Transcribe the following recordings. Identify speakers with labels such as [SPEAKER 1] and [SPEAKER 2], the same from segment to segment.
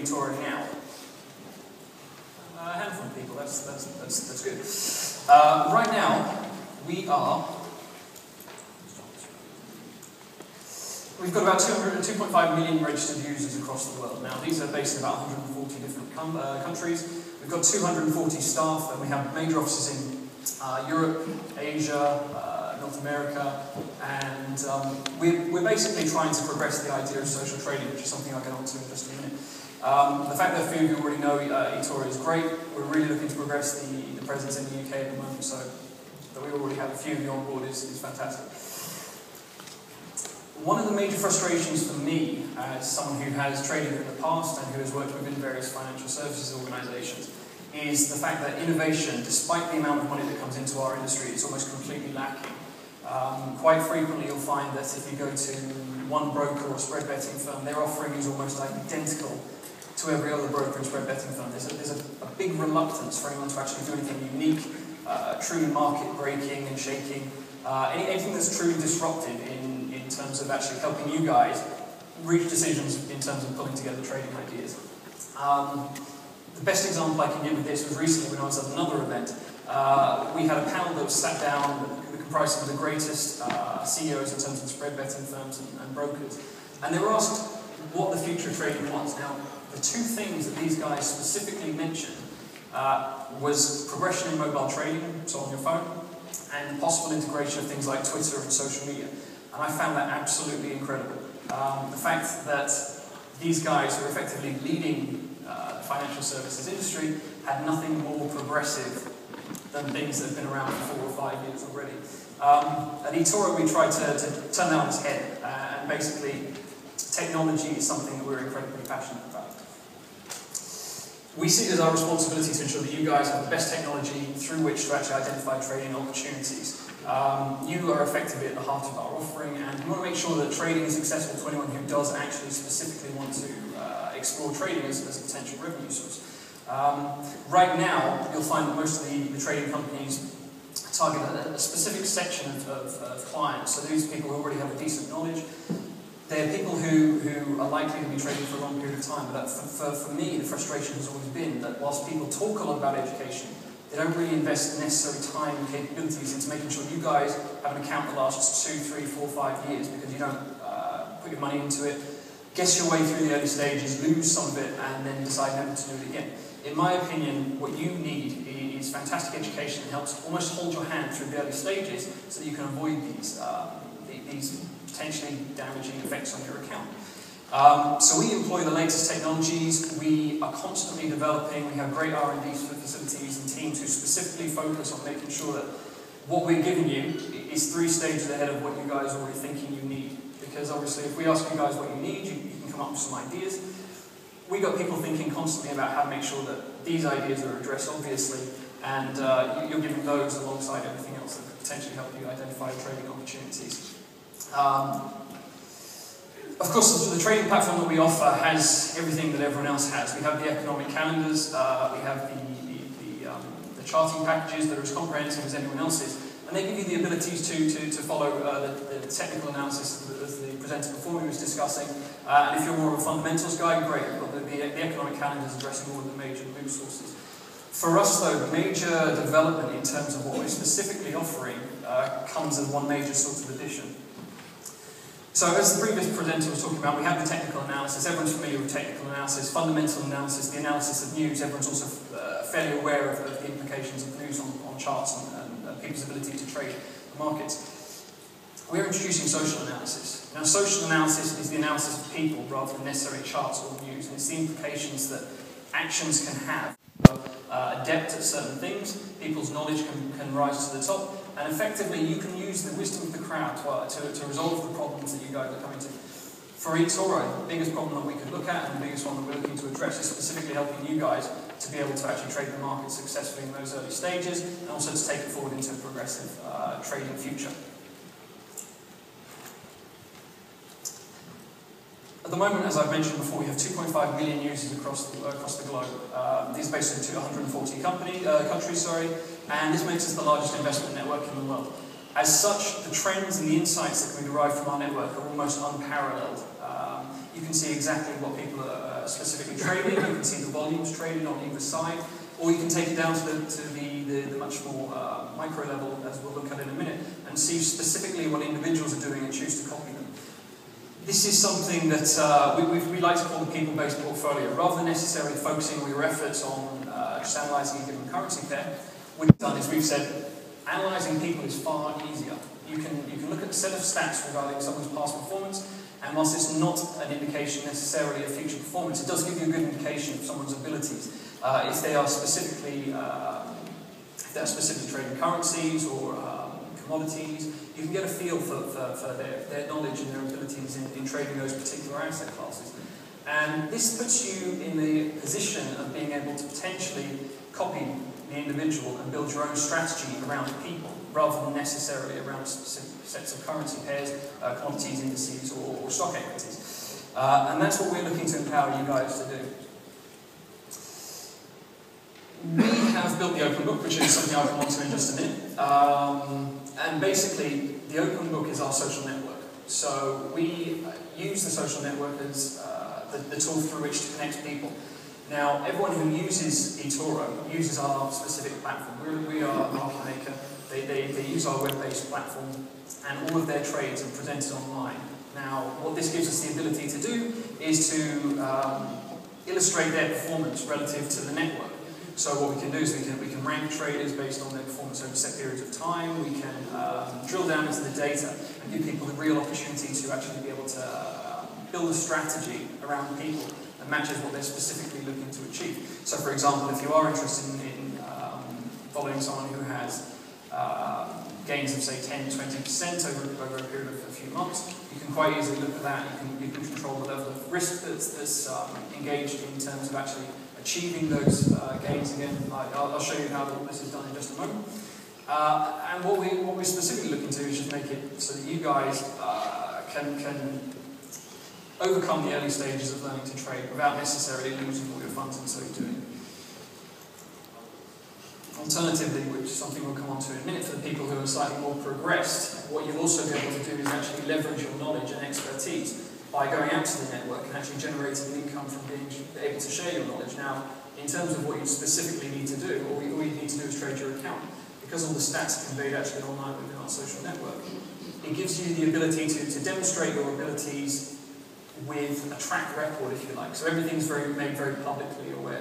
[SPEAKER 1] eToro now? A handful of people, that's good. Right now, we've got about 2.5 million registered users across the world. Now, these are based in about 140 different countries. We've got 240 staff, and we have major offices in Europe, Asia, North America, and we're basically trying to progress the idea of social trading, which is something I'll get onto in just a minute. The fact that a few of you already know eToro is great. We're really looking to progress the presence in the UK at the moment, so that we already have a few of you on board is fantastic. One of the major frustrations for me, as someone who has traded in the past and who has worked within various financial services organisations, is the fact that innovation, despite the amount of money that comes into our industry, is almost completely lacking. Quite frequently you'll find that if you go to one broker or spread betting firm, their offering is almost identical to every other broker and spread betting firm. There's a big reluctance for anyone to actually do anything unique, truly market-breaking and shaking, anything that's truly disruptive in terms of actually helping you guys reach decisions in terms of pulling together trading ideas. The best example I can give of this was recently when I was at another event. We had a panel that was sat down that comprised some of the greatest CEOs in terms of spread betting firms and brokers, and they were asked what the future of trading was. Now, the two things that these guys specifically mentioned was progression in mobile trading, so on your phone, and the possible integration of things like Twitter and social media. And I found that absolutely incredible. The fact that these guys who are effectively leading the financial services industry had nothing more progressive than things that have been around for 4 or 5 years already. At eToro we tried to turn that on its head, and basically technology is something that we're incredibly passionate about. We see it as our responsibility to ensure that you guys have the best technology through which to actually identify trading opportunities. You are effectively at the heart of our offering, and we want to make sure that trading is accessible to anyone who does actually specifically want to explore trading as a potential revenue source. Right now, you'll find that most of the trading companies target a specific section of clients. So these people who already have a decent knowledge. They're people who are likely to be trading for a long period of time. But for me, the frustration has always been that whilst people talk a lot about education, they don't really invest the necessary time and capabilities into making sure you guys have an account that lasts 2, 3, 4, 5 years, because you don't put your money into it, guess your way through the early stages, lose some of it, and then decide never to do it again. In my opinion, what you need is fantastic education that helps almost hold your hand through the early stages so that you can avoid these potentially damaging effects on your account. So we employ the latest technologies. We are constantly developing. We have great R&D facilities and teams who specifically focus on making sure that what we're giving you is 3 stages ahead of what you guys are already thinking you need. Because obviously if we ask you guys what you need, you can come up with some ideas. We've got people thinking constantly about how to make sure that these ideas are addressed, obviously, and you're giving those alongside everything else that could potentially help you identify trading opportunities. Of course, the trading platform that we offer has everything that everyone else has. We have the economic calendars, we have the charting packages that are as comprehensive as anyone else's, and they give you the abilities to follow the technical analysis as the presenter before me was discussing. And if you're more of a fundamentals guy, great. We've got the economic calendars addressing all of the major news sources. For us, though, the major development in terms of what we're specifically offering comes as one major sort of addition. So as the previous presenter was talking about, we have the technical analysis. Everyone's familiar with technical analysis, fundamental analysis, the analysis of news. Everyone's also fairly aware of the implications of news on charts and people's ability to trade the markets. We're introducing social analysis. Now, social analysis is the analysis of people rather than necessarily charts or news, and it's the implications that actions can have. Adept at certain things, people's knowledge can rise to the top, and effectively you can use the wisdom of the crowd to resolve the problems that you guys are coming to. For eToro, the biggest problem that we could look at and the biggest one that we're looking to address is specifically helping you guys to be able to actually trade the market successfully in those early stages, and also to take it forward into a progressive trading future. At the moment, as I've mentioned before, we have 2.5 million users across the globe. These are based in 240 countries, and this makes us the largest investment network in the world. As such, the trends and the insights that can be derived from our network are almost unparalleled. You can see exactly what people are specifically trading, you can see the volumes traded on either side, or you can take it down to the much more micro level, as we'll look at in a minute, and see specifically what individuals are doing and choose to copy them. This is something that we like to call the people-based portfolio. Rather than necessarily focusing all your efforts on just analysing a given currency pair, what we've done is we've said analysing people is far easier. You can look at a set of stats regarding someone's past performance, and whilst it's not an indication necessarily of future performance, it does give you a good indication of someone's abilities. If they are specifically trading currencies or commodities, you can get a feel for their knowledge and their abilities in trading those particular asset classes. And this puts you in the position of being able to potentially copy the individual and build your own strategy around people, rather than necessarily around specific sets of currency pairs, commodities, indices, or stock equities. And that's what we're looking to empower you guys to do. We have built the open book, which is something I'll come on to in just a minute. And basically, the open book is our social network. So we use the social network as the tool through which to connect people. Now, everyone who uses eToro uses our specific platform. We are a market maker. They use our web-based platform, and all of their trades are presented online. Now, what this gives us the ability to do is to illustrate their performance relative to the network. So what we can do is we can rank traders based on their performance over set periods of time. We can drill down into the data and give people the real opportunity to actually be able to build a strategy around people that matches what they're specifically looking to achieve. So for example, if you are interested in following someone who has gains of say 10-20% over a period of a few months, you can quite easily look at that. You can control the level of risk that's engaged in terms of actually achieving those gains again. I'll show you how this is done in just a moment. And what we're specifically looking to is just make it so that you guys can overcome the early stages of learning to trade without necessarily losing all your funds in so doing. Alternatively, which is something we'll come on to in a minute, for the people who are slightly more progressed, what you'll also be able to do is actually leverage your knowledge and expertise by going out to the network and actually generating income from being able to share your knowledge. Now, in terms of what you specifically need to do, all you need to do is trade your account. Because all the stats are conveyed actually online within our social network, it gives you the ability to demonstrate your abilities with a track record, if you like. So everything's made very publicly aware.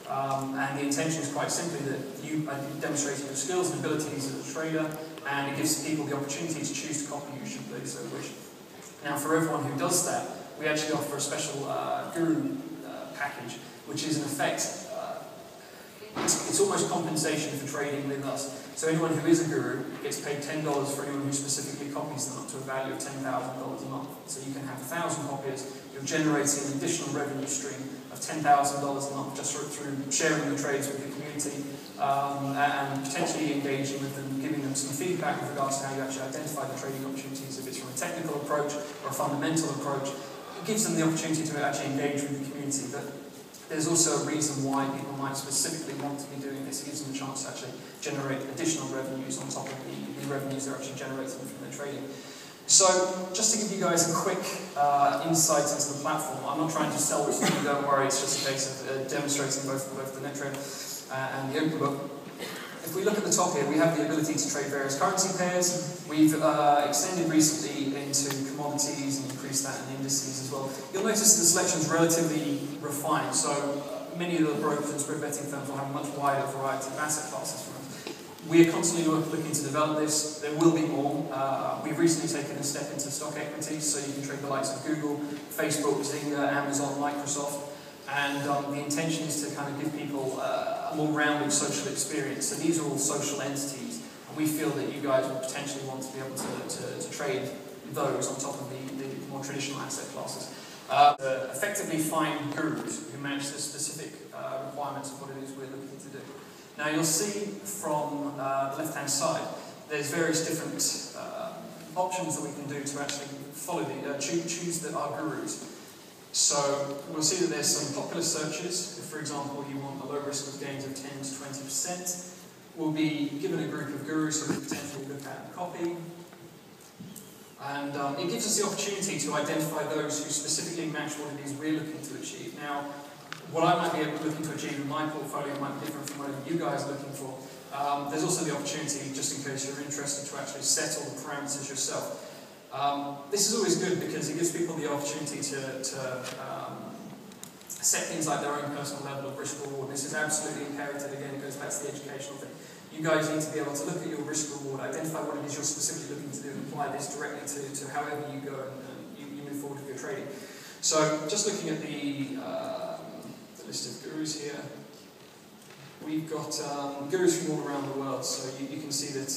[SPEAKER 1] And the intention is quite simply that you are demonstrating your skills and abilities as a trader, and it gives people the opportunity to choose to copy you should they so wish. Now, for everyone who does that, we actually offer a special guru package, which is in effect, it's almost compensation for trading with us. So anyone who is a guru gets paid $10 for anyone who specifically copies them up to a value of $10,000 a month. So you can have 1,000 copies, you're generating an additional revenue stream of $10,000 a month just through sharing the trades with the community and potentially engaging with them, giving them some feedback with regards to how you actually identify the trading opportunities, if it's from a technical approach or a fundamental approach. It gives them the opportunity to actually engage with the community. But there's also a reason why people might specifically want to be doing this. It gives them a chance to actually generate additional revenues on top of the revenues they're actually generating from their trading. So, just to give you guys a quick insight into the platform, I'm not trying to sell this to you, don't worry, it's just a case of demonstrating both the net trade and the open book. If we look at the top here, we have the ability to trade various currency pairs. We've extended recently into commodities and increased that in indices as well. You'll notice the selection is relatively refined, so many of the brokers and spread betting firms will have a much wider variety of asset classes from us. We are constantly looking to develop this. There will be more. We've recently taken a step into stock equities, so you can trade the likes of Google, Facebook, Zynga, Amazon, Microsoft. And the intention is to kind of give people a more rounded social experience. So these are all social entities, and we feel that you guys would potentially want to be able to trade those on top of the more traditional asset classes. Effectively find gurus who match the specific requirements of what it is we're looking to do. Now you'll see from the left-hand side, there's various different options that we can do to actually follow choose our gurus. So we'll see that there's some popular searches. If, for example, you want a low risk of gains of 10 to 20%, we'll be given a group of gurus who we potentially look at and copy. And it gives us the opportunity to identify those who specifically match what it is we're looking to achieve. Now, what I might be looking to achieve in my portfolio might be different from whatever you guys are looking for. There's also the opportunity, just in case you're interested, to actually set all the parameters yourself. This is always good because it gives people the opportunity to set things like their own personal level of risk reward. This is absolutely imperative. Again, it goes back to the educational thing. You guys need to be able to look at your risk reward, identify what it is you're specifically looking to do, and apply this directly to however you go and you move forward with your trading. So, just looking at the list of gurus here, we've got gurus from all around the world. So you can see that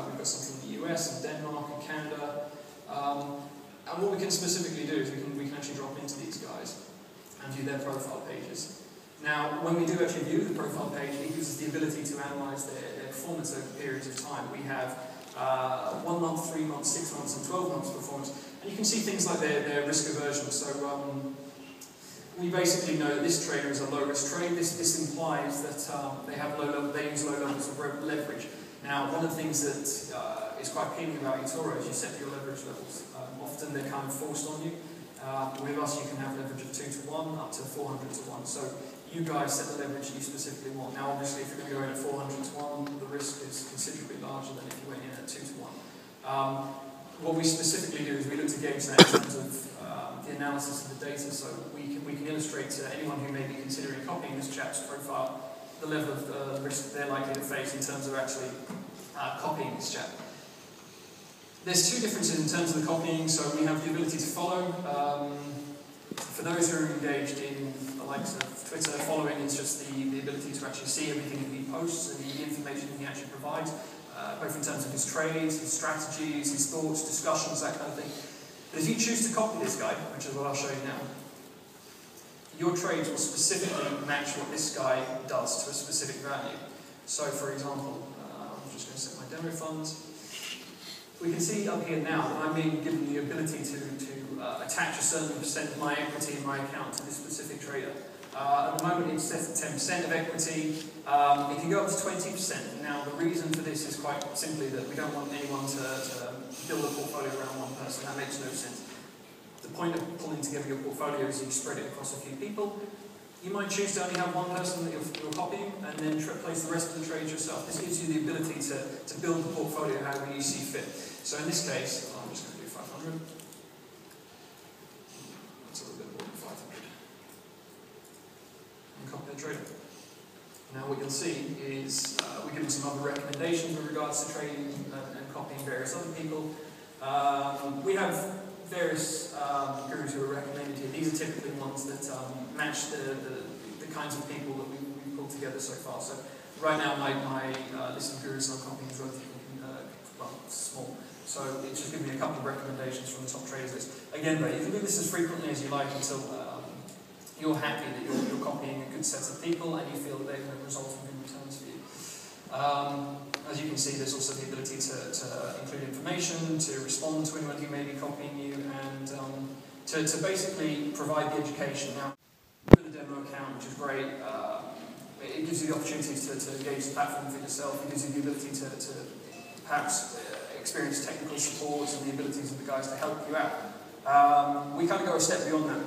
[SPEAKER 1] we've got some from the US and Denmark and Canada. And what we can specifically do is we can actually drop into these guys and view their profile pages. Now, when we do actually view the profile page, it gives us the ability to analyse their performance over periods of time. We have 1 month, 3 months, 6 months, and 12 months performance, and you can see things like their risk aversion. So we basically know that this trader is a low-risk trade. This implies that they use low levels of leverage. Now, one of the things that is quite appealing about eToro is you set your leverage levels. Often they're kind of forced on you. With us, you can have leverage of 2 to 1 up to 400 to 1. So you guys set the leverage you specifically want. Now, obviously, if you're going to go in at 400 to 1, the risk is considerably larger than if you went in at 2 to 1. What we specifically do is we look to gauge that in terms of the analysis of the data, so we can illustrate to anyone who may be considering copying this chap's profile the level of risk they're likely to face in terms of actually copying this chap. There's two differences in terms of the copying. So we have the ability to follow. For those who are engaged in the likes of Twitter, following is just the ability to actually see everything that he posts and the information he actually provides, both in terms of his trades, his strategies, his thoughts, discussions, that kind of thing. But if you choose to copy this guy, which is what I'll show you now, your trades will specifically match what this guy does to a specific value. So, for example, I'm just going to set my demo funds. We can see up here now that I'm being given the ability to attach a certain percent of my equity in my account to this specific trader. At the moment it's set at 10% of equity. It can go up to 20%. Now the reason for this is quite simply that we don't want anyone to build a portfolio around one person. That makes no sense. The point of pulling together your portfolio is you spread it across a few people. You might choose to only have one person that you're copying and then place the rest of the trades yourself. This gives you the ability to build the portfolio however you see fit. So in this case, I'm just going to do 500. That's a little bit more than 500. And copy the trader. Now what you'll see is we give them some other recommendations with regards to trading and copying various other people. We have various gurus who are recommended here. These are typically ones that match the kinds of people that we've pulled together so far. So right now my list of gurus I'm copying is relatively small. So it's just giving me a couple of recommendations from the top traders list. Again though, you can do this as frequently as you like until you're happy that you're copying a good set of people and you feel that they're going to result in good returns for you. As you can see, there's also the ability to include information, to respond to anyone who may be copying you, and to basically provide the education. Now, with the demo account, which is great, it gives you the opportunity to engage the platform for yourself. It gives you the ability to perhaps experience technical support and the abilities of the guys to help you out. We kind of go a step beyond that,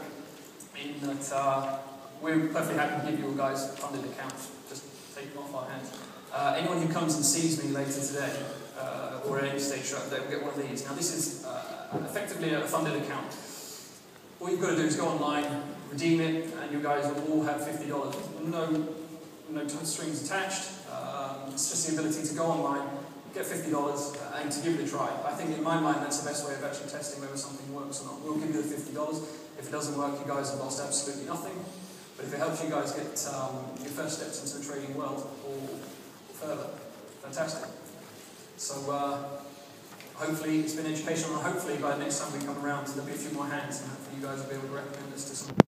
[SPEAKER 1] in that we're perfectly happy to give you guys funded accounts. Just take them off our hands. Anyone who comes and sees me later today, or at any stage, they will get one of these. Now this is effectively a funded account. All you've got to do is go online, redeem it, and you guys will all have $50. No strings attached. It's just the ability to go online, get $50, and to give it a try. I think in my mind that's the best way of actually testing whether something works or not. We'll give you the $50. If it doesn't work, you guys have lost absolutely nothing. But if it helps you guys get your first steps into the trading world, or further, fantastic. So hopefully it's been educational, and hopefully by the next time we come around there'll be a few more hands, and hopefully you guys will be able to recommend this to someone.